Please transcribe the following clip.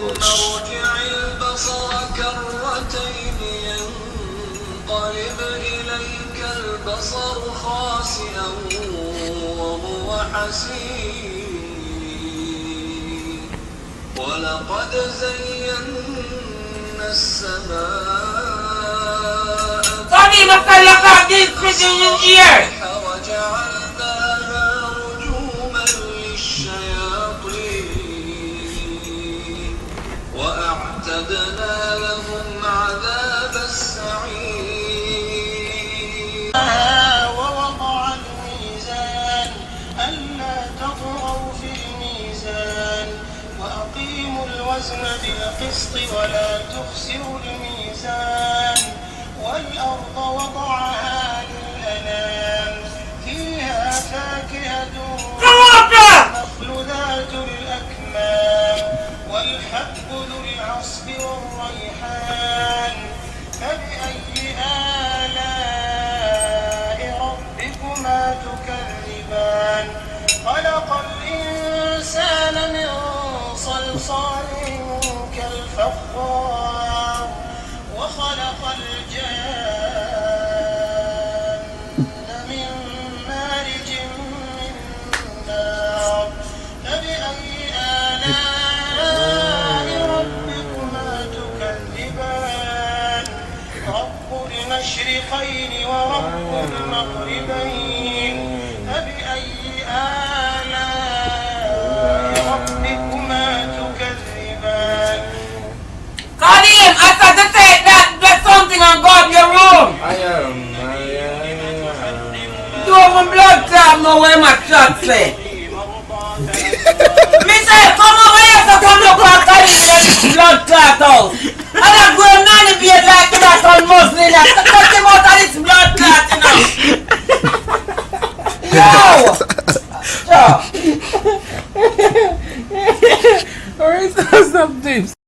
ارجع البصر كرتين ينقلب إليك البصر خاسئا وهو حسير ولقد زينا السماء وجعلناها رجوما للشياطين وأعتدنا لهم عذاب السعير ووضع الميزان ألا تطغوا في الميزان وأقيموا الوزن بالقسط ولا تخسروا الميزان والأرض وضعها للأنام فيها فاكهة والنخل ذات الأكمام والحب ذو العصف والريحان فبأي آلاء ربكما تكذبان خلق الإنسان من صلصال كالفخار وخلق الجان من مارج من نار فبأي آلاء ربكما تكذبان رب المشرقين ورب المغربين فبأي آلاء ربكما تكذبان Karim, I thought to say that there's something on God in your room. I am. You have a blood clot now where my clot say. Me say, come over here so come look at Karim in this blood clot house. And I'm going on the bed like that on Muslim. Cut him out of this blood clot, you know. Yo! Alright, stop this.